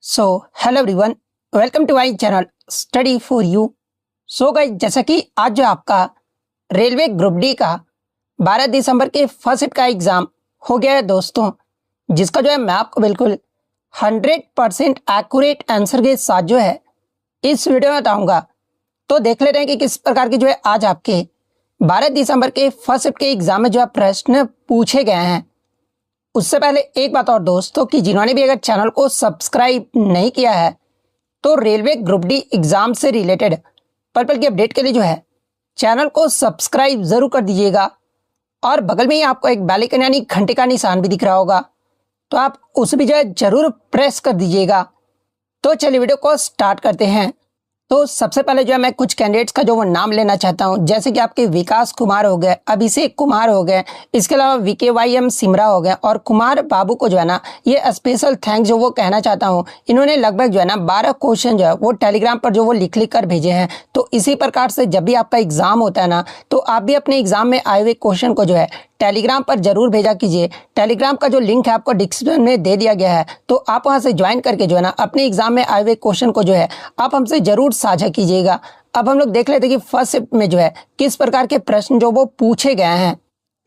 So hello everyone, welcome to my channel study for you. So guys, जैसा कि आज जो आपका रेलवे ग्रुप डी का 12 दिसंबर के फर्स्ट शिफ्ट का एग्ज़ाम हो गया है दोस्तों, जिसका जो है मैं आपको बिल्कुल 100% एक्यूरेट आंसर के साथ जो है इस वीडियो में बताऊंगा। तो देख लेते हैं कि किस प्रकार के जो है आज आपके 12 दिसंबर के फर्स्ट शिफ्ट के एग्ज़ाम में जो है प्रश्न पूछे गए हैं। उससे पहले एक बात और दोस्तों, कि जिन्होंने भी अगर चैनल को सब्सक्राइब नहीं किया है तो रेलवे ग्रुप डी एग्ज़ाम से रिलेटेड पर्पल की अपडेट के लिए जो है चैनल को सब्सक्राइब ज़रूर कर दीजिएगा। और बगल में ही आपको एक बेल आइकन यानी घंटे का निशान भी दिख रहा होगा, तो आप उसे भी जो है ज़रूर प्रेस कर दीजिएगा। तो चलिए वीडियो को स्टार्ट करते हैं। तो सबसे पहले जो है मैं कुछ कैंडिडेट्स का जो वो नाम लेना चाहता हूं, जैसे कि आपके विकास कुमार हो गए, अभिषेक कुमार हो गए, इसके अलावा VKYM सिमरा हो गए और कुमार बाबू को जो है ना ये स्पेशल थैंक्स जो वो कहना चाहता हूं। इन्होंने लगभग जो है ना 12 क्वेश्चन जो है वो टेलीग्राम पर जो वो लिख कर भेजे हैं। तो इसी प्रकार से जब भी आपका एग्जाम होता है ना, तो आप भी अपने एग्जाम में आए हुए क्वेश्चन को जो है टेलीग्राम पर जरूर भेजा कीजिए। टेलीग्राम का जो लिंक है आपको डिस्क्रिप्शन में दे दिया गया है, तो आप वहां से ज्वाइन करके जो है ना अपने एग्जाम में आए हुए क्वेश्चन को जो है आप हमसे जरूर साझा कीजिएगा। अब हम लोग देख लेते हैं कि फर्स्ट शिफ्ट में जो है किस प्रकार के प्रश्न जो वो पूछे गए हैं।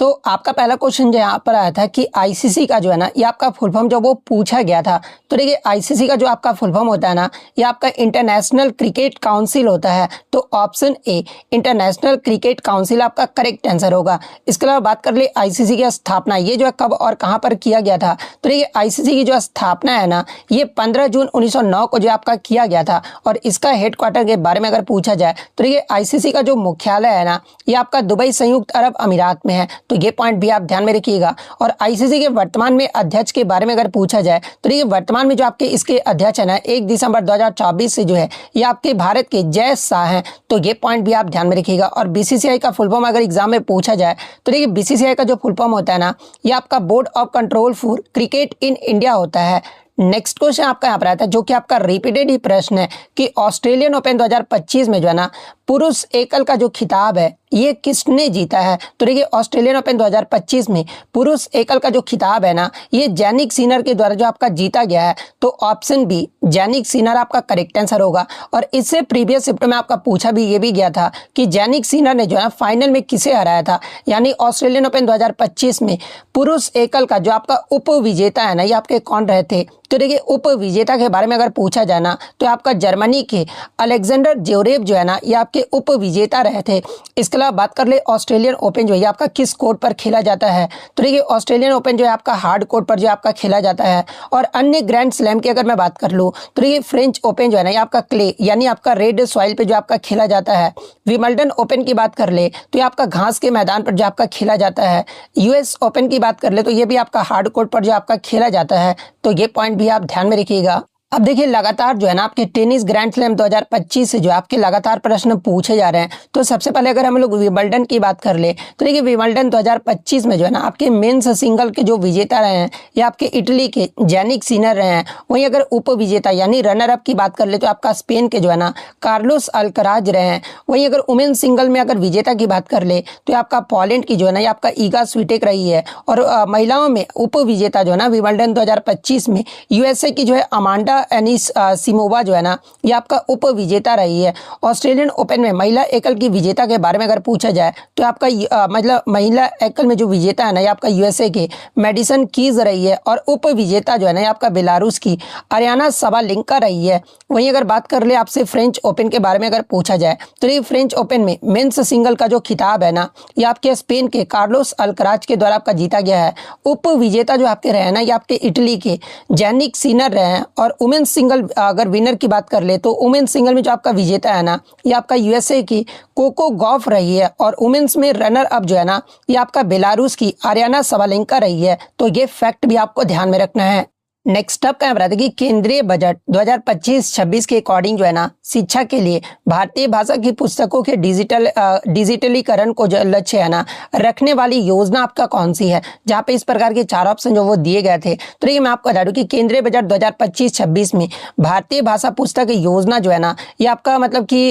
तो आपका पहला क्वेश्चन जो यहाँ पर आया था कि ICC का जो है ना ये आपका फुल फॉर्म जो वो पूछा गया था। तो देखिए ICC का जो आपका फुल फॉर्म होता है ना, ये आपका इंटरनेशनल क्रिकेट काउंसिल होता है। तो option A international cricket council आपका करेक्ट आंसर होगा। इसके अलावा बात कर ले ICC की स्थापना, ये जो है कब और कहाँ पर किया गया था। तो देखिए ICC की जो स्थापना है ना, ये 15 जून 1909 को जो आपका किया गया था। और इसका हेडक्वार्टर के बारे में अगर पूछा जाए तो देखिए ICC का जो मुख्यालय है ना, ये आपका दुबई संयुक्त अरब अमीरात में है। तो ये पॉइंट भी आप ध्यान में रखिएगा। और ICC के वर्तमान में अध्यक्ष के बारे में अगर पूछा जाए तो ये वर्तमान में जो आपके इसके अध्यक्ष है ना 1 दिसंबर 2024 से जो है ये आपके भारत के जय शाह हैं। तो ये पॉइंट भी आप ध्यान में रखिएगा। और BCCI का फुल फॉर्म अगर एग्जाम में पूछा जाए तो देखिए BCCI का जो फुल फॉर्म होता है ना, ये आपका board of control for cricket in India होता है। नेक्स्ट क्वेश्चन आपका यहाँ पर आता है, जो कि आपका रिपीटेड ही प्रश्न है कि ऑस्ट्रेलियन ओपन 2025 में जो है ना पुरुष एकल का जो खिताब है ये किसने जीता है। तो देखिए ऑस्ट्रेलियन ओपन 2025 में पुरुष एकल का जो खिताब है ना, ये जैनिक सिनर के द्वारा जो आपका जीता गया है। तो ऑप्शन बी जैनिक सिनर आपका करेक्ट आंसर होगा। और इससे प्रीवियस शिफ्ट में आपका पूछा भी ये भी गया था कि जैनिक सिनर ने जो है फाइनल में किसे हराया था, यानी ऑस्ट्रेलियन ओपन 2025 में पुरुष एकल का जो आपका उप विजेता है ना, ये आपके कौन रहे थे। तो देखिए उप विजेता के बारे में अगर पूछा जाए ना, तो आपका जर्मनी के अलेक्जेंडर ज्वेरेव जो है ना ये आपके उप विजेता रहे थे। इसके अलावा बात कर ले ऑस्ट्रेलियन ओपन जो है आपका किस कोर्ट पर खेला जाता है। तो देखिए ऑस्ट्रेलियन ओपन जो है आपका हार्ड कोर्ट पर जो आपका खेला जाता है। और अन्य ग्रैंड स्लैम की अगर मैं बात कर लूँ तो देखिए फ्रेंच ओपन जो है ना ये आपका क्ले यानी आपका रेड सॉइल पे जो आपका खेला जाता है। विंबलडन ओपन की बात कर ले तो ये आपका घास के मैदान पर जो आपका खेला जाता है। US ओपन की बात कर ले तो ये भी आपका हार्ड कोर्ट पर जो आपका खेला जाता है। तो ये पॉइंट भी आप ध्यान में रखिएगा। अब देखिए लगातार जो है ना आपके टेनिस ग्रैंड स्लैम 2025 से जो आपके लगातार प्रश्न पूछे जा रहे हैं। तो सबसे पहले अगर हम लोग विंबलडन की बात कर ले तो देखिए विंबलडन 2025 में जो है ना आपके मेंस सिंगल के जो विजेता रहे हैं ये आपके इटली के जैनिक सिनर रहे हैं। वहीं अगर उप विजेता यानी रनर अप की बात कर ले तो आपका स्पेन के जो है ना कार्लोस अल्कराज रहे हैं। वहीं अगर वुमेन सिंगल में अगर विजेता की बात कर ले तो आपका पोलैंड की जो है ना ये आपका ईगा स्विटेक रही है। और महिलाओं में उप विजेता जो है ना विंबलडन 2025 में USA की जो है अमांडा एनिसिमोवा जो है ना ये आपका उप विजेता रही है। ऑस्ट्रेलियन ओपन में महिला एकल की विजेता के बारे में अगर पूछा जाए तो आपका मतलब महिला एकल में जो विजेता है ना ये आपका USA के मेडिसन कीज रही है। और उप विजेता जो है ना ये आपका बेलारूस की अरियाना सबालेंका रही है। वहीं अगर बात कर ले आपसे फ्रेंच ओपन के बारे में अगर पूछा जाए तो ये फ्रेंच ओपन में मेंस सिंगल का जो खिताब है ना ये आपके स्पेन के कार्लोस अल्कराज के द्वारा आपका जीता गया है। उप विजेता जो आपके रहे हैं ना ये आपके इटली के जैनिक सिनर रहे हैं। और वुमेन सिंगल अगर विनर की बात कर ले तो वुमेन सिंगल में जो आपका विजेता है ना ये आपका USA की कोको गॉफ रही है। और वुमेन्स में रनर अप जो है ना ये आपका बेलारूस की अरियाना सबालेंका रही है। तो ये फैक्ट भी आपको ध्यान में रखना है। नेक्स्ट अप क्या बताते कि केंद्रीय बजट 2025-26 के अकॉर्डिंग जो है ना शिक्षा के लिए भारतीय भाषा की पुस्तकों के डिजिटलीकरण को जो लक्ष्य है ना रखने वाली योजना आपका कौन सी है, जहाँ पे इस प्रकार के 4 ऑप्शन जो वो दिए गए थे। तो ये मैं आपको बता दूं कि केंद्रीय बजट 2025-26 में भारतीय भाषा पुस्तक योजना जो है ना ये आपका मतलब कि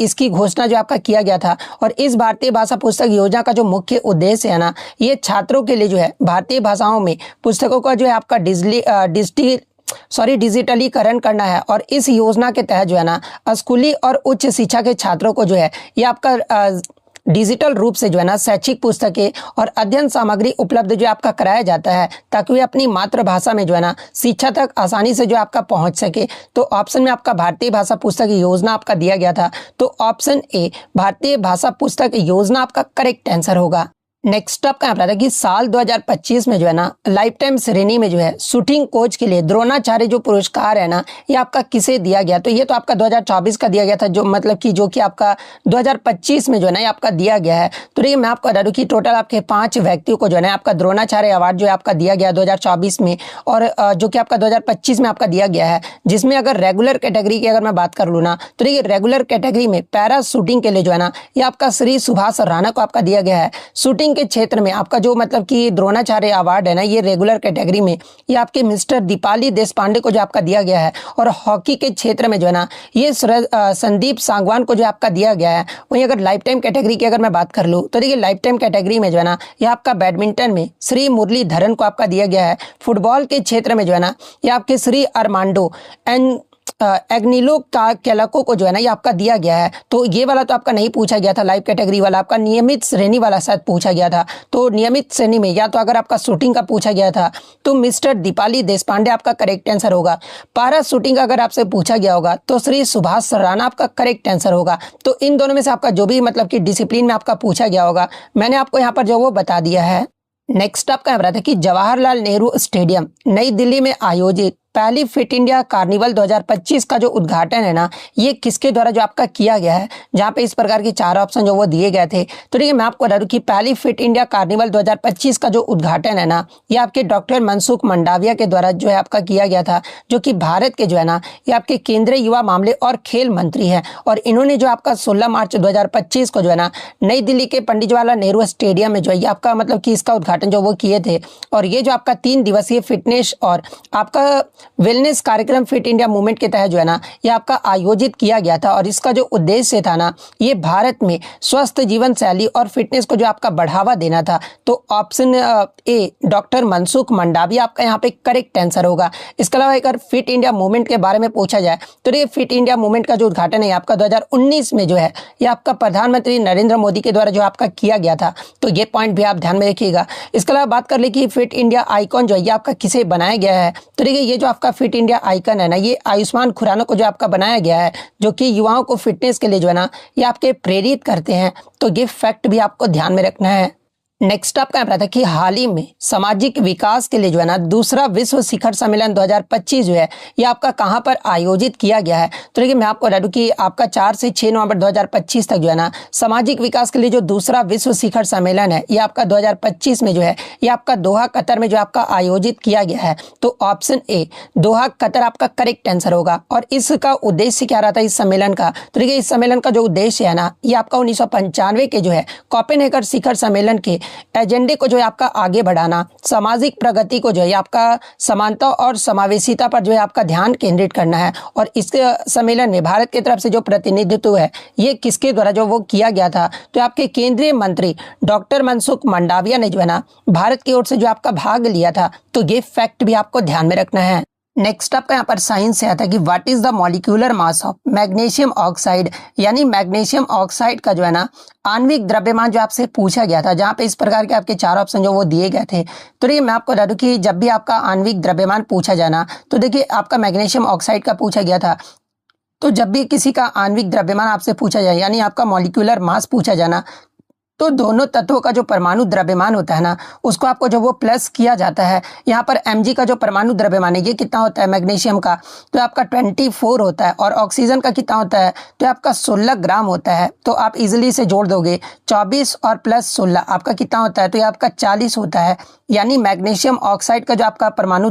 इसकी घोषणा जो आपका किया गया था। और इस भारतीय भाषा पुस्तक योजना का जो मुख्य उद्देश्य है ना ये छात्रों के लिए जो है भारतीय भाषाओं में पुस्तकों का जो है आपका डिजिटलीकरण करना है। और इस योजना के तहत जो है ना स्कूली और उच्च शिक्षा के छात्रों को जो है ये आपका डिजिटल रूप से जो है ना शैक्षिक पुस्तकें और अध्ययन सामग्री उपलब्ध जो आपका कराया जाता है, ताकि वे अपनी मातृभाषा में जो है ना शिक्षा तक आसानी से जो आपका पहुंच सके। तो ऑप्शन में आपका भारतीय भाषा पुस्तक योजना आपका दिया गया था, तो ऑप्शन ए भारतीय भाषा पुस्तक योजना आपका करेक्ट आंसर होगा। नेक्स्ट आपका यहाँ पर आता है कि साल 2025 में जो है ना लाइफ टाइम श्रेणी में जो है शूटिंग कोच के लिए द्रोणाचार्य जो पुरस्कार है ना ये आपका किसे दिया गया। तो ये तो आपका 2024 का दिया गया था, जो मतलब कि जो कि आपका 2025 में जो है ना ये आपका दिया गया है। तो ये मैं आपको बता दूं कि टोटल आपके 5 व्यक्तियों को जो है ना आपका द्रोणाचार्य अवार्ड जो है आपका दिया गया 2024 में, और जो कि आपका 2025 में आपका दिया गया है। जिसमें अगर रेगुलर कैटेगरी की अगर मैं बात कर लूँ ना, तो ये रेगुलर कैटेगरी में पैरा शूटिंग के लिए जो है ना ये आपका श्री सुभाष राणा को आपका दिया गया है। शूटिंग के क्षेत्र में आपका जो मतलब कि द्रोणाचार्य अवार्ड है ना ये रेगुलर कैटेगरी में ये आपके मिस्टर दीपाली देशपांडे को जो आपका दिया गया है। और हॉकी के क्षेत्र में जो है ना ये संदीप सांगवान को जो आपका दिया गया है। वहीं अगर लाइफ टाइम कैटेगरी की अगर मैं बात कर लूँ तो देखिए लाइफ टाइम कैटेगरी में जो है ना ये आपका बैडमिंटन में श्री मुरलीधरन को आपका दिया गया है। फुटबॉल के क्षेत्र में जो है ना ये आपके श्री अरमांडो एग्निलो का कैलाको को जो है ना ये आपका दिया गया है। तो ये वाला तो आपका नहीं पूछा गया था, लाइव कैटेगरी वाला आपका नियमित श्रेणी वाला शायद पूछा गया था। तो नियमित श्रेणी में या तो अगर आपका शूटिंग का पूछा गया था तो मिस्टर दीपाली देशपांडे आपका करेक्ट आंसर होगा। पैरा शूटिंग अगर आपसे पूछा गया होगा तो श्री सुभाष राणा आपका करेक्ट आंसर होगा। तो इन दोनों में से आपका जो भी मतलब कि डिसिप्लिन में आपका पूछा गया होगा मैंने आपको यहाँ पर जो वो बता दिया है। नेक्स्ट आपका यहाँ था कि जवाहरलाल नेहरू स्टेडियम नई दिल्ली में आयोजित पहली फिट इंडिया कार्निवल 2025 का जो उद्घाटन है ना ये किसके द्वारा जो आपका किया गया है, जहां पे इस प्रकार के 4 ऑप्शन जो वो दिए गए थे। तो देखिए मैं आपको बता दूं कि पहली फिट इंडिया कार्निवल 2025 का जो उद्घाटन है ना ये आपके डॉक्टर मनसुख मंडाविया के द्वारा जो है आपका किया गया था, जो कि भारत के जो है ना ये आपके केंद्रीय युवा मामले और खेल मंत्री है। और इन्होंने जो आपका 16 मार्च 2025 को जो है ना नई दिल्ली के पंडित जवाहरलाल नेहरू स्टेडियम में जो है आपका मतलब कि इसका उद्घाटन जो वो किए थे। और ये जो आपका 3 दिवसीय फिटनेस और आपका वेलनेस कार्यक्रम फिट इंडिया मूवमेंट के तहत जो है ना ये आपका आयोजित किया गया था। और इसका जो उद्देश्य था ना ये भारत में स्वस्थ जीवन शैली और फिटनेस को जो आपका बढ़ावा देना था। तो option A doctor Mansukh Mandaviya आपका यहाँ पे करेक्ट आंसर होगा। इसके अलावा अगर फिट इंडिया मूवमेंट के बारे में पूछा जाए तो ये फिट इंडिया मूवमेंट का जो उद्घाटन है आपका 2019 में जो है ये आपका प्रधानमंत्री नरेंद्र मोदी के द्वारा जो आपका किया गया था। तो ये पॉइंट भी आप ध्यान में रखिएगा। इसके अलावा बात कर ले कि फिट इंडिया आइकॉन जो है ये आपका किसे बनाया गया है। तो देखिए ये जो आपका फिट इंडिया आइकन है ना ये आयुष्मान खुराना को जो आपका बनाया गया है, जो कि युवाओं को फिटनेस के लिए जो है ना ये आपके प्रेरित करते हैं। तो ये फैक्ट भी आपको ध्यान में रखना है। नेक्स्ट आपका यहाँ था कि हाल ही में सामाजिक विकास के लिए जो है ना दूसरा विश्व शिखर सम्मेलन 2025 जो है ये आपका कहाँ पर आयोजित किया गया है। तो देखिए मैं आपको बता दूं कि आपका 4 से 6 नवंबर 2025 तक जो है ना सामाजिक विकास के लिए जो दूसरा विश्व शिखर सम्मेलन है ये आपका 2025 में जो है ये आपका दोहा कतर में जो आपका आयोजित किया गया है। तो ऑप्शन ए दोहा कतर आपका करेक्ट आंसर होगा। और इसका उद्देश्य क्या रहा था इस सम्मेलन का। तो देखिए इस सम्मेलन का जो उद्देश्य है ना ये आपका 1995 के जो है कोपेनहेगन शिखर सम्मेलन के एजेंडे को जो है आपका आगे बढ़ाना, सामाजिक प्रगति को जो है आपका समानता और समावेशिता पर जो है आपका ध्यान केंद्रित करना है। और इस सम्मेलन में भारत की तरफ से जो प्रतिनिधित्व है ये किसके द्वारा जो वो किया गया था। तो आपके केंद्रीय मंत्री डॉक्टर मनसुख मंडाविया ने जो है ना भारत की ओर से जो आपका भाग लिया था। तो ये फैक्ट भी आपको ध्यान में रखना है। नेक्स्ट आपका यहाँ पर साइंस से आता है कि what is the molecular mass of magnesium oxide, यानी मैग्नीशियम ऑक्साइड का जो है ना आणविक द्रव्यमान जो आपसे पूछा गया था, जहाँ पे इस प्रकार के आपके 4 ऑप्शन जो वो दिए गए थे। तो ये मैं आपको बता दूं कि जब भी आपका आणविक द्रव्यमान पूछा जाना तो देखिए आपका मैग्नीशियम ऑक्साइड का पूछा गया था। तो जब भी किसी का आणविक द्रव्यमान आपसे पूछा जाए यानी आपका मॉलिक्यूलर मास पूछा जाना तो दोनों तत्वों का जो परमाणु द्रव्यमान होता है ना उसको आपको जो वो प्लस किया जाता है। यहाँ पर Mg का जो परमाणु द्रव्यमान है ये कितना होता है मैग्नीशियम का, तो आपका 24 होता है। और ऑक्सीजन का कितना होता है, तो आपका 16 ग्राम होता है। तो आप इजीली से जोड़ दोगे 24 और प्लस 16 आपका कितना होता है, तो ये आपका 40 होता है। यानी मैग्नीशियम ऑक्साइड का जो आपका परमाणु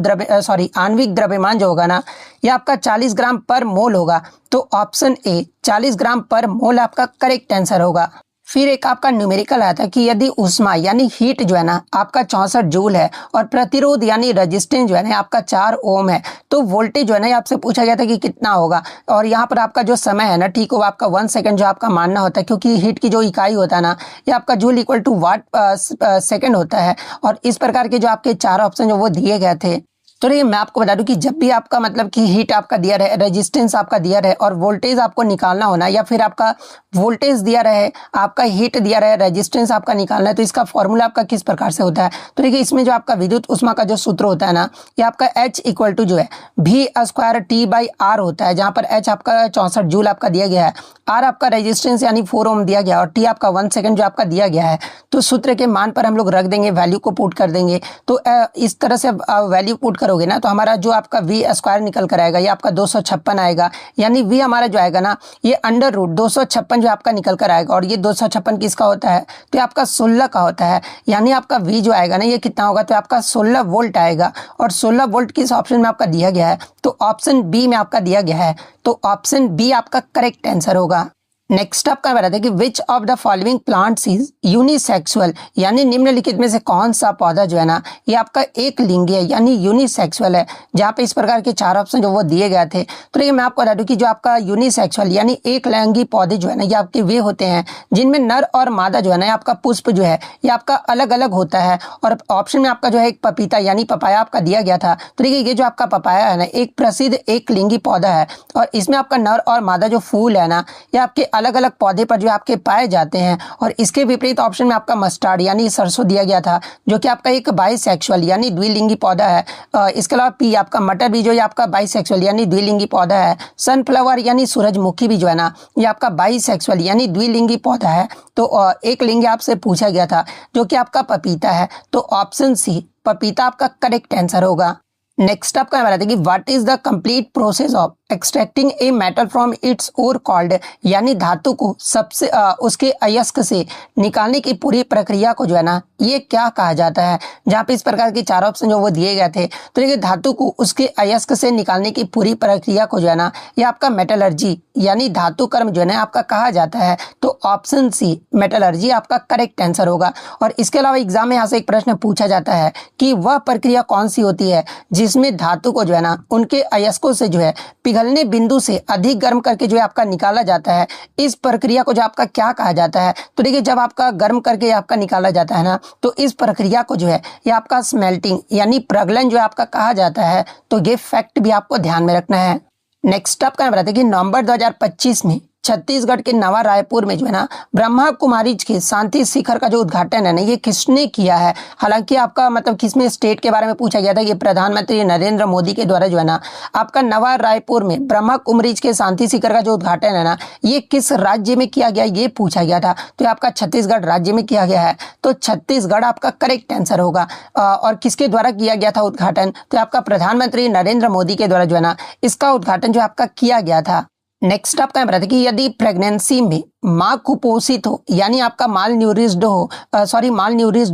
आणविक द्रव्यमान जो होगा ना ये आपका 40 ग्राम पर मोल होगा। तो ऑप्शन ए 40 ग्राम पर मोल आपका करेक्ट आंसर होगा। फिर एक आपका न्यूमेरिकल आया था कि यदि उष्मा यानी हीट जो है ना आपका 64 जूल है और प्रतिरोध यानी रेजिस्टेंस जो है ना आपका 4 ओम है, तो वोल्टेज जो है ना आपसे पूछा गया था कि कितना होगा। और यहाँ पर आपका जो समय है ना ठीक हो आपका 1 सेकंड जो आपका मानना होता है, क्योंकि हीट की जो इकाई होता है ना ये आपका joule equal to watt second होता है। और इस प्रकार के जो आपके 4 ऑप्शन जो वो दिए गए थे तो ये मैं आपको बता दूं कि जब भी आपका मतलब कि हीट आपका दिया रहे, रेजिस्टेंस आपका दिया रहे और वोल्टेज आपको निकालना होना, या फिर आपका वोल्टेज दिया रहे, आपका हीट दिया रहे, रेजिस्टेंस आपका निकालना है, तो इसका फॉर्मूला आपका किस प्रकार से होता है। तो देखिए इसमें जो आपका विद्युत ऊष्मा का जो सूत्र होता है ना, ये आपका H इक्वल टू जो है V²T/R होता है, जहां पर H आपका 64 जूल आपका दिया गया है, R आपका रेजिस्टेंस यानी 4 ओम दिया गया और T आपका 1 सेकंड जो आपका दिया गया है। तो सूत्र के मान पर हम लोग रख देंगे, वैल्यू को पुट कर देंगे। तो इस तरह से वैल्यू पुट करोगे ना, तो हमारा जो आपका V² निकल कर आएगा, ये आपका 256 आएगा, यानी V हमारा जो आएगा ना, ये √256 जो आपका निकल कर आएगा। और ये 256 किसका होता है, तो ये आपका 16 का होता है, यानी आपका V जो आएगा ना, ये कितना होगा, तो आपका 16 वोल्ट आएगा। और 16 वोल्ट किस ऑप्शन में आपका दिया गया है, तो ऑप्शन बी में आपका दिया गया है। तो ऑप्शन बी आपका करेक्ट आंसर होगा। नेक्स्ट आपका बताते हैं कि which of the following plants is unisexual, यानी निम्नलिखित में से कौन सा पौधा जो है ना, ये आपका एक लिंगी है यानी यूनिसेक्सुअल है। जहाँ पे इस प्रकार के 4 ऑप्शन जो वो दिए गए थे। तो ये मैं आपको बता दूं कि जो आपका यूनिसेक्सुअल यानी एक लिंगी पौधे जो है ना, ये आपके वे होते हैं जिनमें नर और मादा जो है ना, आपका पुष्प जो है ये आपका अलग अलग होता है। और ऑप्शन में आपका जो है एक पपीता यानी पपाया आपका दिया गया था। तो देखिए ये जो आपका पपाया है ना, एक प्रसिद्ध एक लिंगी पौधा है और इसमें आपका नर और मादा जो फूल है ना, ये आपके अलग अलग पौधे पर जो आपके पाए जाते हैं। और इसके विपरीत ऑप्शन में आपका मस्टर्ड यानी सरसों दिया गया था, जो कि आपका एक बाइसेक्सुअल यानी द्विलिंगी पौधा है। इसके अलावा पी आपका मटर भी जो है आपका बाइसेक्सुअल यानी द्विलिंगी पौधा है। सनफ्लावर यानी सूरजमुखी भी जो है ना, ये आपका बाइसेक्सुअल यानी द्विलिंगी पौधा है। तो एक लिंगी आपसे पूछा गया था जो कि आपका पपीता है। तो ऑप्शन सी पपीता आपका करेक्ट आंसर होगा। नेक्स्ट आपका बताते हैं कि what is the complete process of extracting a metal from its ore called, यानी धातु को सबसे उसके अयस्क से निकालने की पूरी प्रक्रिया को जो है ना, ये क्या कहा जाता है। जहाँ पे इस प्रकार के 4 ऑप्शन जो वो दिए गए थे। तो देखिए धातु को उसके अयस्क से निकालने की पूरी प्रक्रिया को जो है ना, ये आपका मेटलर्जी यानी धातु कर्म जो है ना आपका कहा जाता है। तो ऑप्शन सी मेटलर्जी आपका करेक्ट आंसर होगा। और इसके अलावा एग्जाम में यहाँ से एक प्रश्न पूछा जाता है कि वह प्रक्रिया कौन सी होती है जिसमें धातु को जो है ना, उनके अयस्कों से जो है पिघलने बिंदु से अधिक गर्म करके जो है आपका निकाला जाता है। इस प्रक्रिया को जो आपका क्या कहा जाता है। तो देखिए जब आपका गर्म करके आपका निकाला जाता है ना, तो इस प्रक्रिया को जो है ये आपका स्मेल्टिंग यानी प्रगलन जो है आपका कहा जाता है। तो ये फैक्ट भी आपको ध्यान में रखना है। नेक्स्ट आपका बताते हैं कि नवंबर 2025 में छत्तीसगढ़ के नवा रायपुर में जो है ना, ब्रह्मा कुमारीज के शांति शिखर का जो उद्घाटन है ना, ये किसने किया है। हालांकि आपका मतलब किसमें स्टेट के बारे में पूछा गया था, ये प्रधानमंत्री नरेंद्र मोदी के द्वारा जो है ना, आपका नवा रायपुर में ब्रह्मा कुमारीज के शांति शिखर का जो उद्घाटन है ना, ये किस राज्य में किया गया, ये पूछा गया था। तो आपका छत्तीसगढ़ राज्य में किया गया है। तो छत्तीसगढ़ आपका करेक्ट आंसर होगा। और किसके द्वारा किया गया था उद्घाटन, तो आपका प्रधानमंत्री नरेंद्र मोदी के द्वारा जो है ना, इसका उद्घाटन जो आपका किया गया था। नेक्स्ट आपका बताते हैं कि यदि प्रेगनेंसी में माँ कुपोषित हो यानी आपका माल न्यूरिस्ड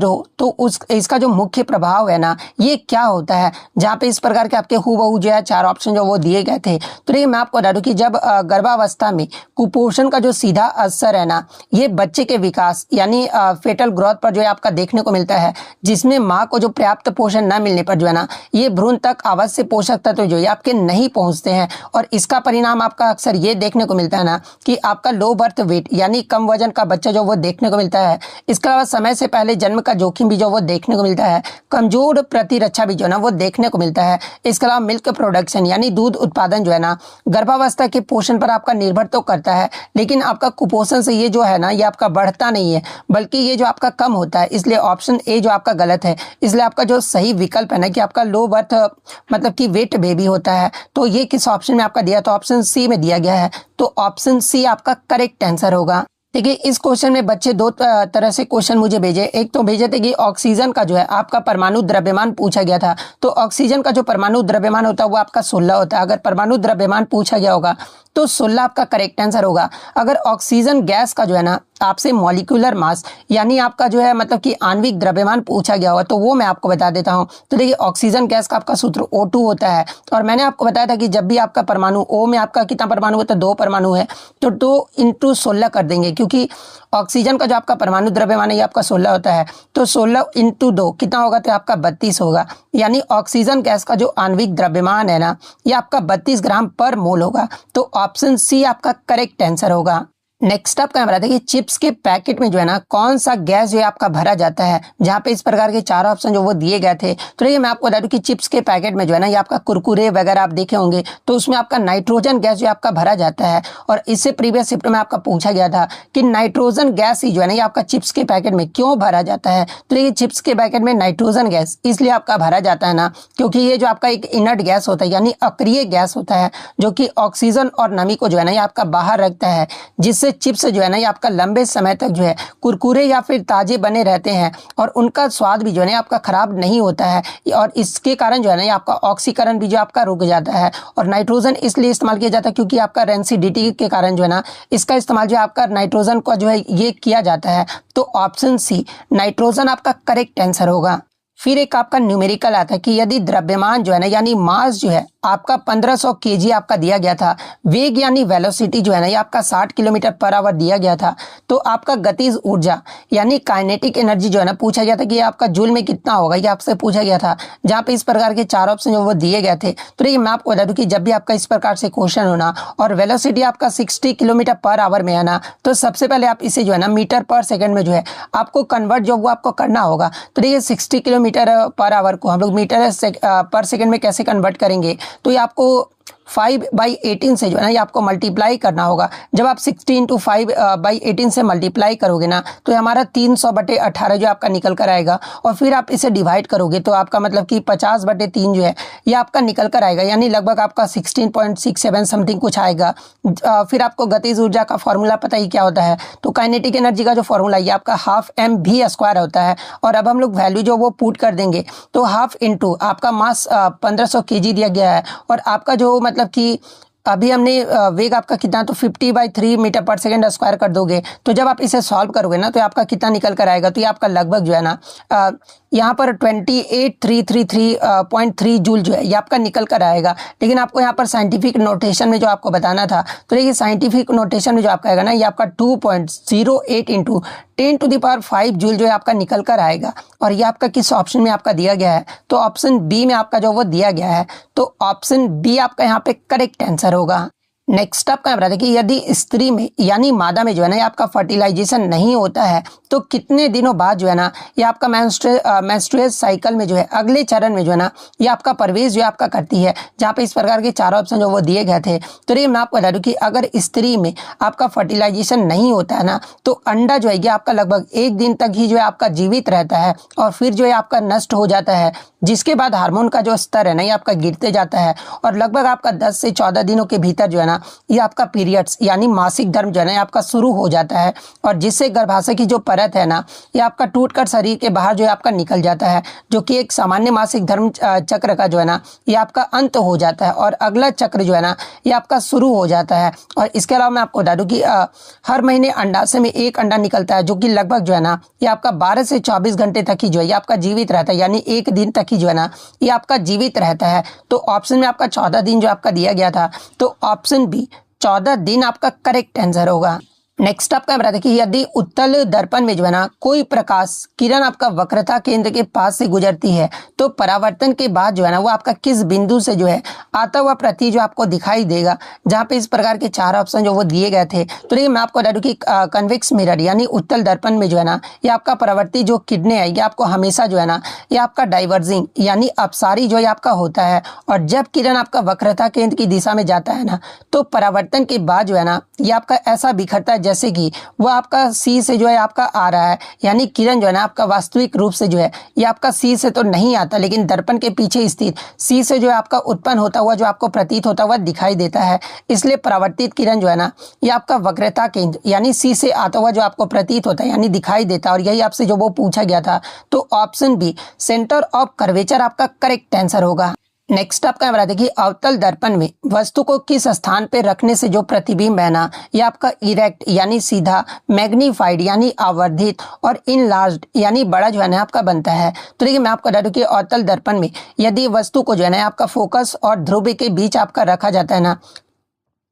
हो, तो उस इसका जो मुख्य प्रभाव है ना, ये क्या होता है। जहाँ पे इस प्रकार के आपके हूबहू जो है 4 ऑप्शन जो वो दिए गए थे। तो देखिए मैं आपको बता दूं कि जब गर्भावस्था में कुपोषण का जो सीधा असर है ना, ये बच्चे के विकास यानी फेटल ग्रोथ पर जो है आपका देखने को मिलता है, जिसमें माँ को जो पर्याप्त पोषण न मिलने पर जो है ना, ये भ्रूण तक आवश्यक पोषक तत्व जो है आपके नहीं पहुंचते हैं। और इसका परिणाम आपका अक्सर ये देखने को मिलता है ना कि आपका लो बर्थ वेट यानी कम वजन का बच्चा जो वो देखने को मिलता है। इसके अलावा समय से पहले जन्म का जोखिम भी जो वो देखने को मिलता है। कमजोर प्रतिरक्षा भी जो है ना वो देखने को मिलता है। इसके अलावा मिल्क प्रोडक्शन यानी दूध उत्पादन जो है ना, गर्भावस्था के पोषण पर आपका निर्भर तो करता है, लेकिन आपका कुपोषण से ये जो है ना, ये आपका बढ़ता नहीं है, बल्कि ये जो आपका कम होता है। इसलिए ऑप्शन ए जो आपका गलत है। इसलिए आपका जो सही विकल्प है ना कि आपका लो बर्थ मतलब कि वेट बेबी होता है। तो ये किस ऑप्शन में आपका दिया, तो ऑप्शन सी में दिया गया है। तो ऑप्शन सी आपका करेक्ट आंसर होगा। देखिए इस क्वेश्चन में बच्चे 2 तरह से क्वेश्चन मुझे भेजे। एक तो भेजे थे कि ऑक्सीजन का जो है आपका परमाणु द्रव्यमान पूछा गया था। तो ऑक्सीजन का जो परमाणु द्रव्यमान होता है वो आपका 16 होता है। अगर परमाणु द्रव्यमान पूछा गया होगा तो 16 आपका करेक्ट आंसर होगा। अगर ऑक्सीजन गैस का जो है ना आपसे मॉलिक्यूलर मास यानी आपका जो है मतलब कि आणविक द्रव्यमान पूछा गया होगा, तो वो मैं आपको बता देता हूं। तो देखिए ऑक्सीजन गैस का आपका सूत्र O2 होता है। और मैंने आपको बताया था कि जब भी आपका परमाणु O में आपका कितना परमाणु होता है, 2 परमाणु है, तो 2 × 16 कर देंगे, क्योंकि ऑक्सीजन का जो आपका परमाणु द्रव्यमान है ये आपका 16 होता है। तो 16 × 2 कितना होगा, तो आपका 32 होगा। यानी ऑक्सीजन गैस का जो आणविक द्रव्यमान है ना, ये आपका 32 ग्राम पर मोल होगा। तो ऑप्शन सी आपका करेक्ट आंसर होगा। नेक्स्ट आपका यहाँ बताते हैं कि चिप्स के पैकेट में जो है ना कौन सा गैस जो है आपका भरा जाता है, जहाँ पे इस प्रकार के चार ऑप्शन जो वो दिए गए थे। तो ये मैं आपको बता दूं कि चिप्स के पैकेट में जो है ना ये आपका कुरकुरे वगैरह आप देखे होंगे, तो उसमें आपका नाइट्रोजन गैस जो आपका भरा जाता है। और इससे प्रीवियस शिफ्ट में आपका पूछा गया था कि नाइट्रोजन गैस ही जो है ना ये आपका चिप्स के पैकेट में क्यों भरा जाता है। तो ये चिप्स के पैकेट में नाइट्रोजन गैस इसलिए आपका भरा जाता है ना, क्योंकि ये जो आपका एक इनर्ट गैस होता है यानी अक्रिय गैस होता है, जो कि ऑक्सीजन और नमी को जो है ना ये आपका बाहर रखता है, जिससे चिप्स जो है ना आपका लंबे समय तक जो है कुरकुरे या फिर ताजे बने रहते हैं और उनका स्वाद भी जो है ना आपका खराब नहीं होता है। और इसके कारण जो है ना ये आपका ऑक्सीकरण भी जो आपका रुक जाता है। और नाइट्रोजन इसलिए इस्तेमाल किया जाता है क्योंकि आपका रेंसिडिटी के कारण जो है ना इसका इस्तेमाल जो है आपका नाइट्रोजन का जो है ये किया जाता है। तो ऑप्शन सी नाइट्रोजन आपका करेक्ट आंसर होगा। फिर एक आपका न्यूमेरिकल आता है कि यदि द्रव्यमान जो है ना यानी मास जो है आपका 1500 केजी आपका दिया गया था, वेग यानी वेलोसिटी जो है ना ये आपका 60 किलोमीटर पर आवर दिया गया था, तो आपका गतिज ऊर्जा यानी काइनेटिक एनर्जी जो है ना पूछा गया था कि आपका जूल में कितना होगा, ये आपसे पूछा गया था, जहाँ पे इस प्रकार के चार ऑप्शन जो वो दिए गए थे। तो देखिए मैं आपको बता दूं कि जब भी आपका इस प्रकार से क्वेश्चन होना और वेलोसिटी आपका 60 किलोमीटर पर आवर में आना, तो सबसे पहले आप इसे जो है ना मीटर पर सेकेंड में जो है आपको कन्वर्ट जो वो आपको करना होगा। तो देखिए 60 किलोमीटर पर आवर को हम लोग मीटर पर सेकेंड में कैसे कन्वर्ट करेंगे, तो ये आपको 5/18 से जो है ना ये आपको मल्टीप्लाई करना होगा। जब आप 16 × 5/18 से मल्टीप्लाई करोगे ना तो ये हमारा 300/18 जो आपका निकल कर आएगा। और फिर आप इसे डिवाइड करोगे तो आपका मतलब कि 50/3 जो है ये आपका निकल कर आएगा, यानी लगभग आपका 16.67 समथिंग कुछ आएगा। फिर आपको गतिज ऊर्जा का फॉर्मूला पता ही क्या होता है, तो काइनेटिक एनर्जी का जो फॉर्मूला ये आपका ½ mv² होता है। और अब हम लोग वैल्यू जो वो पुट कर देंगे, तो ½ × आपका मास 1500 केजी दिया गया है और आपका जो मतलब कि अभी हमने वेग आपका कितना, तो 50/3 मीटर पर सेकेंड स्क्वायर कर दोगे, तो जब आप इसे सॉल्व करोगे ना तो आपका कितना निकल कर आएगा, तो ये आपका लगभग जो है ना यहाँ पर 28,333.3 जूल जो है ये आपका निकल कर आएगा। लेकिन आपको यहाँ पर साइंटिफिक नोटेशन में जो आपको बताना था, तो देखिए साइंटिफिक नोटेशन में जो आपका आएगा ना ये आपका 2.08 × 10⁵ जूल जो है आपका निकल कर आएगा। और ये आपका किस ऑप्शन में आपका दिया गया है, तो ऑप्शन बी में आपका जो वो दिया गया है, तो ऑप्शन बी आपका यहाँ पे करेक्ट आंसर होगा। नेक्स्ट आपका यहाँ बताते कि यदि स्त्री में यानी मादा में जो है ना ये आपका फर्टिलाइजेशन नहीं होता है, तो कितने दिनों बाद जो है ना ये आपका मेंस्ट्रुअल साइकिल में जो है अगले चरण में जो है ना ये आपका प्रवेश जो है आपका करती है, जहाँ पे इस प्रकार के चार ऑप्शन जो वो दिए गए थे। तो ये मैं आपको बता दूं कि अगर स्त्री में आपका फर्टिलाइजेशन नहीं होता है ना, तो अंडा जो है ये आपका लगभग 1 दिन तक ही जो है आपका जीवित रहता है और फिर जो है आपका नष्ट हो जाता है, जिसके बाद हार्मोन का जो स्तर है ना ये आपका गिरते जाता है। और लगभग आपका 10 से 14 दिनों के भीतर जो है ना ये आपका पीरियड्स यानी मासिक धर्म जो है ना आपका शुरू हो जाता है, और जिससे गर्भाशय की जो परत है ना ये आपका टूटकर शरीर के बाहर जो है आपका निकल जाता है, जो कि एक सामान्य मासिक धर्म चक्र का जो है ना ये आपका अंत हो जाता है और अगला चक्र जो है ना ये आपका शुरू हो जाता है। और इसके अलावा मैं आपको बता दूं कि हर महीने अंडाशय में एक अंडा निकलता है, जो कि लगभग जो है ना ये आपका 12 से 24 घंटे तक ही जो है ये आपका जीवित रहता है, यानी 1 दिन तक ही जो है ना ये आपका जीवित रहता है। तो ऑप्शन में आपका 14 दिन जो आपका दिया गया था, तो ऑप्शन बी 14 दिन आपका करेक्ट आंसर होगा। नेक्स्ट आपका बता दें कि यदि उत्तल दर्पण में जो है ना कोई प्रकाश किरण आपका वक्रता केंद्र के पास से गुजरती है, तो परावर्तन के बाद जो है ना वो आपका किस बिंदु से जो है आता हुआ प्रति जो आपको दिखाई देगा, जहाँ पे इस प्रकार के चार ऑप्शन जो वो दिए गए थे। तो देखिए मैं आपको बता दूं कि कन्वेक्स मिरर यानी उत्तल दर्पण में जो है ना ये आपका परावर्ती जो किरणें है ये आपको हमेशा जो है ना ये आपका डाइवर्जिंग यानी अपसारी जो है आपका होता है। और जब किरण आपका वक्रता केंद्र की दिशा में जाता है ना, तो परावर्तन के बाद जो है ना ये आपका ऐसा बिखरता है जैसे कि वो आपका सी से जो है आपका आ रहा है, यानी किरण जो है ना आपका वास्तविक रूप से जो है ये आपका सी से तो नहीं आता, लेकिन दर्पण के पीछे स्थित सी से जो है आपका उत्पन्न होता हुआ जो आपको प्रतीत होता हुआ दिखाई देता है। इसलिए परावर्तित किरण जो है ना ये आपका वक्रता केंद्र यानी सी से आता हुआ जो आपको प्रतीत होता है यानी दिखाई देता है, और यही आपसे जो वो पूछा गया था। तो option B centre of curvature आपका करेक्ट आंसर होगा। नेक्स्ट आपका बता दें कि अवतल दर्पण में वस्तु को किस स्थान पर रखने से जो प्रतिबिंब है ना ये आपका इरेक्ट यानी सीधा, मैग्नीफाइड यानी आवर्धित और इनलार्ज्ड यानी बड़ा जो है ना आपका बनता है। तो देखिए मैं आपको बता दूं कि अवतल दर्पण में यदि वस्तु को जो है ना आपका फोकस और ध्रुव के बीच आपका रखा जाता है ना,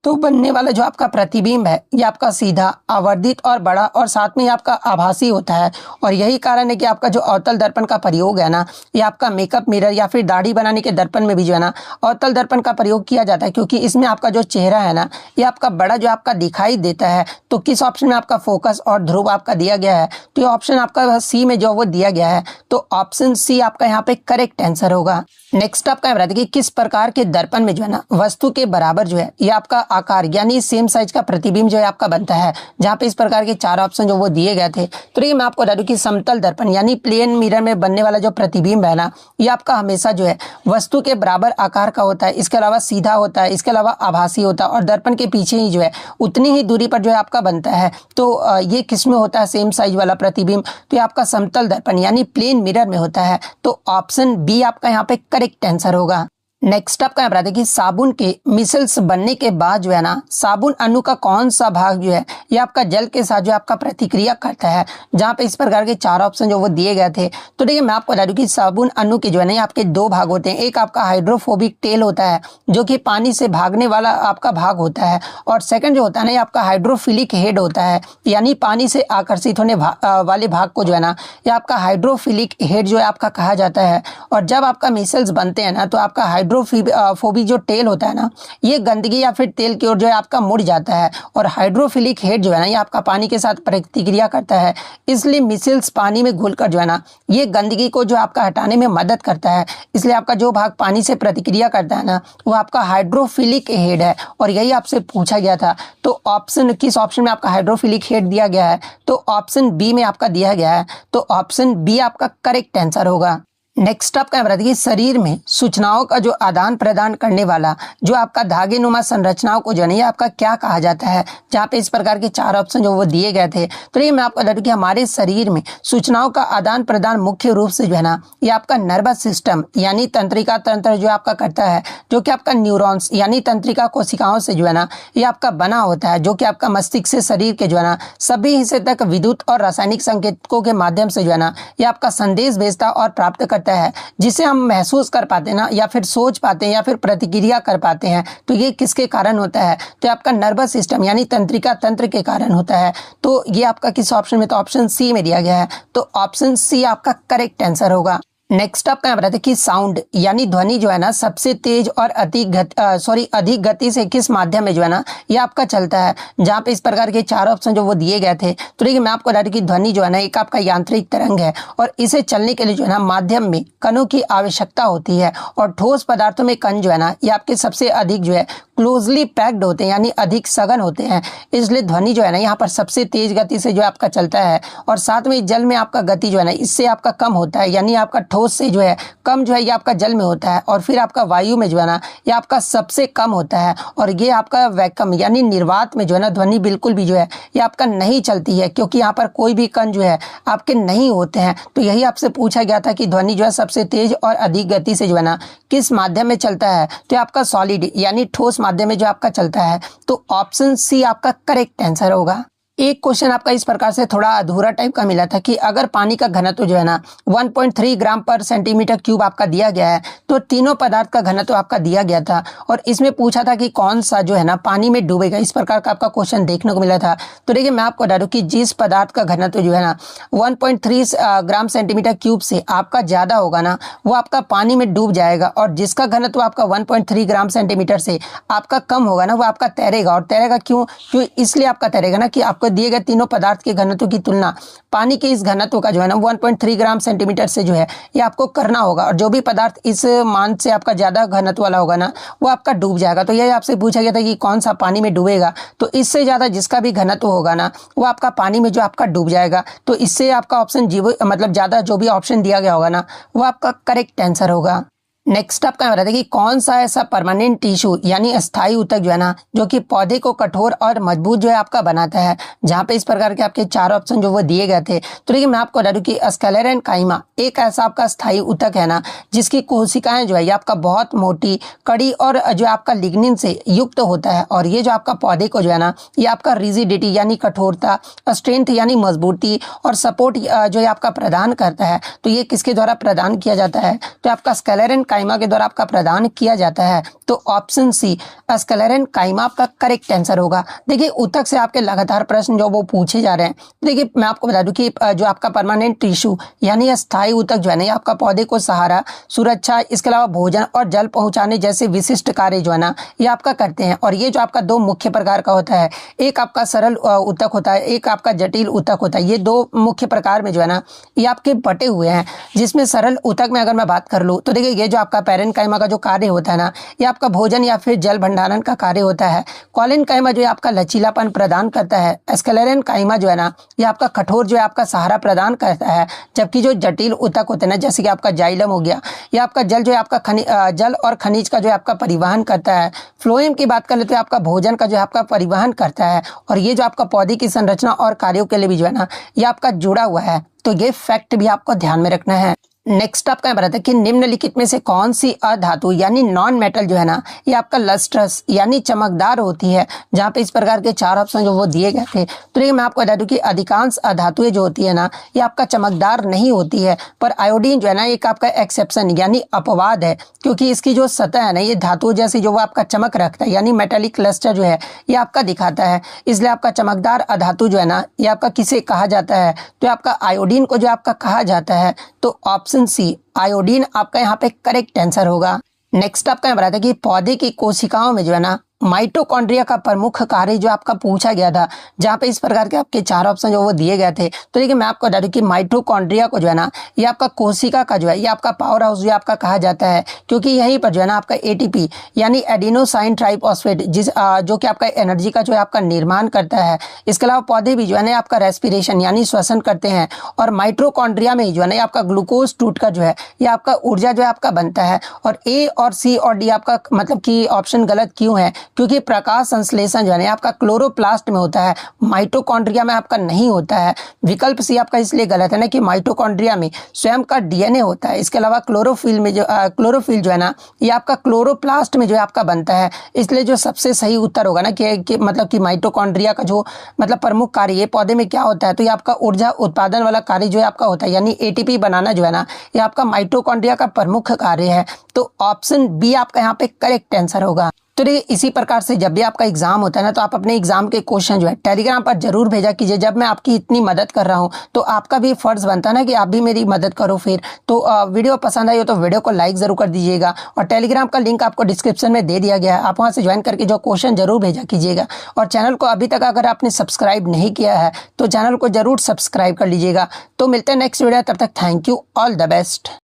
तो बनने वाला जो आपका प्रतिबिंब है ये आपका सीधा, आवर्धित और बड़ा और साथ में आपका आभासी होता है। और यही कारण है कि आपका जो अवतल दर्पण का प्रयोग है ना, ये आपका मेकअप मिरर या फिर दाढ़ी बनाने के दर्पण में भी जो है ना अवतल दर्पण का प्रयोग किया जाता है, क्योंकि इसमें आपका जो चेहरा है ना ये आपका बड़ा जो आपका दिखाई देता है। तो किस ऑप्शन में आपका फोकस और ध्रुव आपका दिया गया है, तो ये ऑप्शन आपका सी में जो वो दिया गया है, तो ऑप्शन सी आपका यहाँ पे करेक्ट आंसर होगा। नेक्स्ट आपका बता दें कि किस प्रकार के दर्पण में जो है ना वस्तु के बराबर जो है ये आपका आकार यानी सेम साइज का प्रतिबिंब जो है आपका बनता है, जहाँ पे इस प्रकार के 4 ऑप्शन जो वो दिए गए थे। तो देखिए मैं आपको बता दूं कि समतल दर्पण यानी प्लेन मिरर में बनने वाला जो प्रतिबिंब है ना ये आपका हमेशा जो है वस्तु के बराबर आकार का होता है, इसके अलावा सीधा होता है, इसके अलावा आभासी होता है और दर्पण के पीछे ही जो है उतनी ही दूरी पर जो है आपका बनता है। तो ये किस में होता है सेम साइज वाला प्रतिबिंब, तो ये आपका समतल दर्पण यानी प्लेन मिरर में होता है। तो ऑप्शन बी आपका यहाँ पे करेक्ट आंसर होगा। नेक्स्ट आपका यहाँ बताते कि साबुन के मिसल्स बनने के बाद जो है ना साबुन अणु का कौन सा भाग जो है ये आपका जल के साथ जो आपका प्रतिक्रिया करता है, जहाँ पे इस प्रकार के 4 ऑप्शन जो वो दिए गए थे। तो देखिए मैं आपको बता दूं कि साबुन अणु के जो है ना आपके 2 भाग होते हैं। एक आपका हाइड्रोफोबिक टेल होता है जो कि पानी से भागने वाला आपका भाग होता है, और सेकंड जो होता है ना ये आपका हाइड्रोफिलिक हेड होता है, यानी पानी से आकर्षित होने वाले भाग को जो है ना ये आपका हाइड्रोफिलिक हेड जो है आपका कहा जाता है। और जब आपका मिसल्स बनते हैं ना तो आपका हाइड्रोफोबिक जो टेल होता है ना ये गंदगी या फिर तेल की ओर जो है आपका मुड़ जाता है, और हाइड्रोफिलिक हेड जो है ना ये आपका पानी के साथ प्रतिक्रिया करता है। इसलिए मिसल्स पानी में घुलकर जो है ना ये गंदगी को जो आपका हटाने में मदद करता है। इसलिए आपका जो भाग पानी से प्रतिक्रिया करता है ना वो आपका हाइड्रोफिलिक हेड है, और यही आपसे पूछा गया था। तो ऑप्शन किस ऑप्शन में आपका हाइड्रोफिलिक हेड दिया गया है, तो ऑप्शन बी में आपका दिया गया है। तो ऑप्शन बी आपका करेक्ट आंसर होगा। नेक्स्ट आपका बताइए शरीर में सूचनाओं का जो आदान प्रदान करने वाला जो आपका धागे नुमा संरचनाओं को जो है आपका क्या कहा जाता है, जहाँ पे इस प्रकार के 4 ऑप्शन जो वो दिए गए थे। तो ये मैं आपको बता दूं कि हमारे शरीर में सूचनाओं का आदान प्रदान मुख्य रूप से जो है ना ये आपका नर्वस सिस्टम यानी तंत्रिका तंत्र जो आपका करता है, जो कि आपका न्यूरॉन्स यानी तंत्रिका कोशिकाओं से जो है ना ये आपका बना होता है, जो कि आपका मस्तिष्क से शरीर के जो है ना सभी हिस्से तक विद्युत और रासायनिक संकेतों के माध्यम से जो है ना ये आपका संदेश भेजता और प्राप्त करता है, जिसे हम महसूस कर पाते हैं ना या फिर सोच पाते हैं या फिर प्रतिक्रिया कर पाते हैं। तो ये किसके कारण होता है, तो आपका नर्वस सिस्टम यानी तंत्रिका तंत्र के कारण होता है। तो ये आपका किस ऑप्शन में, तो ऑप्शन सी में दिया गया है। तो ऑप्शन सी आपका करेक्ट आंसर होगा। नेक्स्ट आपका यहाँ बताते हैं कि साउंड यानी ध्वनि जो है ना सबसे तेज और अधिक गति से किस माध्यम में जो है ना ये आपका चलता है, जहाँ पे इस प्रकार के 4 ऑप्शन जो वो दिए गए थे। तो देखिए मैं आपको बता दूं कि ध्वनि जो है ना एक आपका यांत्रिक तरंग है, और इसे चलने के लिए जो है ना माध्यम में कणों की आवश्यकता होती है, और ठोस पदार्थों में कण जो है ना ये आपके सबसे अधिक जो है क्लोजली पैक्ड होते हैं यानी अधिक सघन होते हैं। इसलिए ध्वनि जो है ना यहाँ पर सबसे तेज गति से जो आपका चलता है, और साथ में जल में आपका गति जो है ना इससे आपका कम होता है, यानी आपका ठोस से जो है कम जो है ये आपका जल में होता है, और फिर आपका वायु में जो है ना ये आपका सबसे कम होता है। और ये आपका वैक्यूम यानी निर्वात में जो है ना ध्वनि बिल्कुल भी जो है ये आपका नहीं चलती है, क्योंकि यहाँ पर कोई भी कण जो है आपके नहीं होते हैं। तो यही आपसे पूछा गया था कि ध्वनि जो है सबसे तेज और अधिक गति से जो है ना किस माध्यम में चलता है, तो आपका सॉलिड यानी ठोस माध्यम में जो आपका चलता है। तो ऑप्शन सी आपका करेक्ट आंसर होगा। एक क्वेश्चन आपका इस प्रकार से थोड़ा अधूरा टाइप का मिला था कि अगर पानी का घनत्व जो है ना 1.3 ग्राम पर सेंटीमीटर क्यूब आपका दिया गया है, तो तीनों पदार्थ का घनत्व आपका दिया गया था, और इसमें पूछा था कि कौन सा जो है ना पानी में डूबेगा। इस प्रकार का आपका क्वेश्चन देखने को मिला था। तो देखिए मैं आपको बता दूं कि जिस पदार्थ का घनत्व जो है ना 1.3 ग्राम सेंटीमीटर क्यूब से आपका ज्यादा होगा ना वो आपका पानी में डूब जाएगा, और जिसका घनत्व आपका 1.3 ग्राम सेंटीमीटर से आपका कम होगा ना वो आपका तैरेगा। और तैरेगा क्यों इसलिए आपका तैरेगा ना कि आपको दिए गए तीनों पदार्थ के घनत्व की तुलना पानी के इस घनत्व का जो है ना 1.3 ग्राम सेंटीमीटर से जो है ये आपको करना होगा, और जो भी पदार्थ इस मान से आपका ज्यादा घनत्व वाला होगा ना वो आपका डूब जाएगा। तो यही आपसे पूछा गया था कि कौन सा पानी में डूबेगा, तो इससे ज्यादा जिसका भी घनत्व होगा ना वो आपका पानी में जो आपका डूब जाएगा। तो इससे आपका ऑप्शन मतलब ज्यादा जो भी ऑप्शन दिया गया होगा ना वो आपका करेक्ट आंसर होगा। नेक्स्ट आपका बताते हैं कि कौन सा ऐसा परमानेंट टिश्यू यानी अस्थायी ऊतक जो है ना जो कि पौधे को कठोर और मजबूत जो है आपका बनाता है, जहाँ पे इस प्रकार के आपके 4 ऑप्शन जो वो दिए गए थे। तो देखिए मैं आपको बता दूं कि स्क्लेरेन्काइमा एक ऐसा आपका स्थायी ऊतक है ना जिसकी कोशिकाएं जो है ये आपका बहुत मोटी कड़ी और जो आपका लिग्निन से युक्त होता है, और ये जो आपका पौधे को जो है ना ये आपका रिजिडिटी यानी कठोरता, स्ट्रेंथ यानी मजबूती और सपोर्ट जो है आपका प्रदान करता है। तो ये किसके द्वारा प्रदान किया जाता है, तो आपका स्क्लेरेन्काइमा काइमा के द्वारा आपका प्रदान किया जाता है? तो ऑप्शन सी स्क्लेरेन काइमा आपका करेक्ट आंसर होगा। देखिए ऊतक से आपके लगातार प्रश्न जो वो पूछे जा रहे हैं। देखिए मैं आपको बता दूं कि जो आपका परमानेंट टिश्यू यानी अस्थायी ऊतक जो है ना, ये आपका पौधे को सहारा, सुरक्षा, इसके अलावा भोजन और जल पहुंचाने जैसे विशिष्ट कार्य जो है ना, ये आपका करते हैं। और ये जो आपका दो मुख्य प्रकार का होता है, एक आपका सरल ऊतक होता है, एक आपका जटिल ऊतक होता है। ये दो मुख्य प्रकार में जो है ना, ये आपके बटे हुए हैं। जिसमें सरल ऊतक में अगर मैं बात कर लूँ तो देखिए ये जो आपका पैरेन्काइमा का जो कार्य होता है ना, ये आपका भोजन या फिर जल भंडारण का कार्य होता है। कॉलिनकाइमा जो है आपका लचीलापन प्रदान करता है। स्क्लेरेनकाइमा जो है ना, ये आपका कठोर जो है आपका सहारा प्रदान करता है। जबकि जो जटिल ऊतक होते हैं ना, जैसे कि आपका जाइलम हो गया, ये आपका जल जो है आपका जल और खनिज का जो है आपका परिवहन करता है। फ्लोएम की बात कर लेते हैं, आपका भोजन का जो है आपका परिवहन करता है। और ये जो आपका पौधे की संरचना और कार्यों के लिए भी जो है ना, ये आपका जुड़ा हुआ है। तो ये फैक्ट भी आपको ध्यान में रखना है। नेक्स्ट आपका बताता है कि निम्नलिखित में से कौन सी अधातु यानी नॉन मेटल जो है ना, ये आपका लस्ट्रस यानी चमकदार होती है। जहाँ पे इस प्रकार के 4 ऑप्शन जो वो दिए गए थे। तो ये मैं आपको बता दूं कि अधिकांश अधातुएं जो होती है ना, ये आपका चमकदार नहीं होती है। पर आयोडीन जो है ना, एक आपका एक्सेप्शन यानी अपवाद है, क्योंकि इसकी जो सतह है ना, ये धातु जैसी जो वो आपका चमक रखता है, यानी मेटेलिक लस्टर जो है ये आपका दिखाता है। इसलिए आपका चमकदार अधातु जो है ना, ये आपका किसे कहा जाता है? तो आपका आयोडीन को जो आपका कहा जाता है। तो ऑप्शन सी आयोडीन आपका यहाँ पे करेक्ट आंसर होगा। नेक्स्ट आपका यहाँ बताया कि पौधे की कोशिकाओं में जो है ना, माइटोकॉन्ड्रिया का प्रमुख कार्य जो आपका पूछा गया था, जहाँ पे इस प्रकार के आपके 4 ऑप्शन जो वो दिए गए थे। तो देखिए मैं आपको बता दूं कि माइटोकॉन्ड्रिया को जो है ना, ये आपका कोशिका का जो है, ये आपका पावर हाउस जो आपका कहा जाता है। क्योंकि यहीं पर जो है ना आपका एटीपी यानी एडिनोसाइन ट्राइफॉस्फेट जो कि आपका एनर्जी का जो है आपका निर्माण करता है। इसके अलावा पौधे भी जो है ना आपका रेस्पिरेशन यानी श्वसन करते हैं। और माइटोकॉन्ड्रिया में जो है ना आपका ग्लूकोज टूट का जो है ये आपका ऊर्जा जो है आपका बनता है। और ए और सी और डी आपका मतलब कि ऑप्शन गलत क्यों है? क्योंकि प्रकाश संश्लेषण जो है आपका क्लोरोप्लास्ट में होता है, माइटोकॉन्ड्रिया में आपका नहीं होता है। विकल्प सी आपका इसलिए गलत है ना कि माइटोकॉन्ड्रिया में स्वयं का डीएनए होता है। इसके अलावा क्लोरोफिल जो है ना, ये आपका क्लोरोप्लास्ट में जो है आपका बनता है। इसलिए जो सबसे सही उत्तर होगा ना कि मतलब कि माइटोकॉन्ड्रिया का जो मतलब प्रमुख कार्य ये पौधे में क्या होता है? तो ये आपका ऊर्जा उत्पादन वाला कार्य जो है आपका होता है, यानी एटीपी बनाना जो है ना, ये आपका माइटोकॉन्ड्रिया का प्रमुख कार्य है। तो ऑप्शन बी आपका यहाँ पे करेक्ट आंसर होगा। तो देखिए इसी प्रकार से जब भी आपका एग्जाम होता है ना, तो आप अपने एग्जाम के क्वेश्चन जो है टेलीग्राम पर जरूर भेजा कीजिए। जब मैं आपकी इतनी मदद कर रहा हूं तो आपका भी फर्ज बनता है ना कि आप भी मेरी मदद करो। फिर तो वीडियो पसंद आई हो तो वीडियो को लाइक जरूर कर दीजिएगा। और टेलीग्राम का लिंक आपको डिस्क्रिप्शन में दे दिया गया है, आप वहां से ज्वाइन करके जो क्वेश्चन जरूर भेजा कीजिएगा। और चैनल को अभी तक अगर आपने सब्सक्राइब नहीं किया है तो चैनल को जरूर सब्सक्राइब कर लीजिएगा। तो मिलते हैं नेक्स्ट वीडियो, तब तक thank you, all the best.